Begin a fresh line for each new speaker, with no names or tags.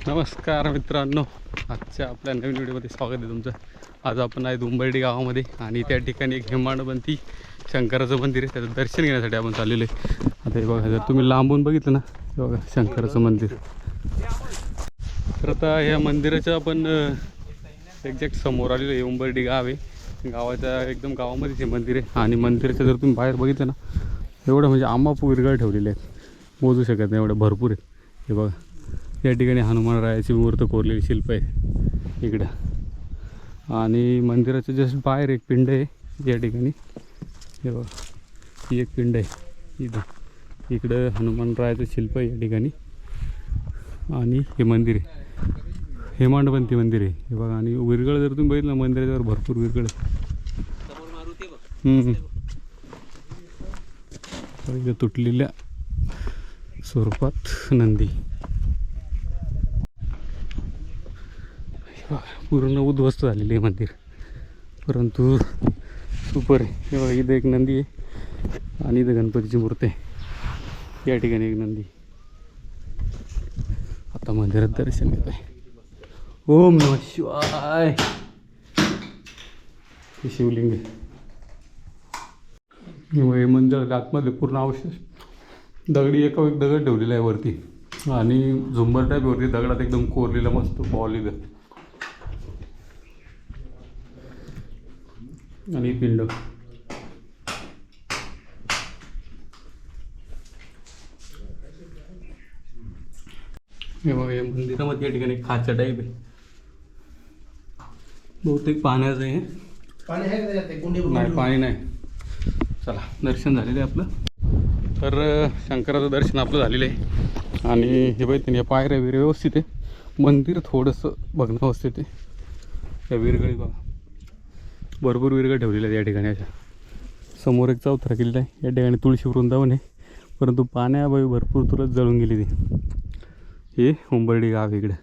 नमस्कार मित्रांनो, आजच्या आपल्या नवीन व्हिडिओमध्ये स्वागत आहे तुमचं. आज आपण आहे उंबर्डी गावामध्ये आणि त्या ठिकाणी एक हेमाडपंथी शंकराचं मंदिर आहे. त्याचं दर्शन घेण्यासाठी आपण चाललेलो आहे. आता हे बघा, जर तुम्ही लांबून बघितलं ना, हे बघा शंकराचं मंदिर. तर आता ह्या मंदिराच्या आपण एक्झॅक्ट समोर आलेलो आहे. उंबर्डी गाव आहे, गावाच्या एकदम गावामध्येच हे मंदिर आहे. आणि मंदिराच्या जर तुम्ही बाहेर बघितलं ना, एवढं म्हणजे आंबापू विरगळ ठेवलेले आहेत, मोजू शकत नाही एवढं भरपूर आहे. हे बघा, या ठिकाणी हनुमानरायाची मूर्त कोरलेली शिल्प आहे इकडं. आणि मंदिराच्या जस्ट बाहेर एक पिंड आहे या ठिकाणी. हे बघा, ही एक पिंड आहे इकडं हनुमानरायाचं शिल्प आहे या ठिकाणी. आणि हे मंदिर आहे हेमाडपंथी मंदिर आहे. हे बघा, आणि विरगळ जर तुम्ही बघितलं मंदिराच्यावर भरपूर विरगळ आहे. तुटलेल्या स्वरूपात नंदी, पूर्ण उद्ध्वस्त झालेले आहे मंदिर, परंतु सुपर आहे. हे बघा, इथं एक नंदी आहे आणि इथं गणपतीची मूर्ती आहे. या ठिकाणी एक नंदी. आता मंदिरात दर्शन घेत आहे. ओम नमः शिवाय. हे शिवलिंग आहे. हे मंदिरात आतमध्ये पूर्ण अवशेष दगडी एका एक दगड ठेवलेला आहे वरती, आणि झुंबर टाईप वरती दगडात एकदम कोरलेला मस्त बॉल इथं. आणि पिंड. हे बघा, या मंदिरामध्ये या ठिकाणी खाचा टाईप आहे, बहुतेक पाण्याचं आहे. नाही, पाणी नाही. चला, दर्शन झालेलं आहे आपलं. तर शंकराचं दर्शन आपलं झालेलं आहे. आणि हे बघ, त्यांनी पायऱ्या वगैरे व्यवस्थित आहे. मंदिर थोडंसं बघणं अवस्थेत आहे. त्या विरगळी बघा, भरपूर विरगळ ठेवलेलं आहे या ठिकाणी. अशा समोर एक चौथरा केलेला आहे. या ठिकाणी तुळशी वृंदावन आहे, परंतु पाण्याबाई भरपूर तुरंत जळून गेली ती. हे उंबर्डी गाव इकडं.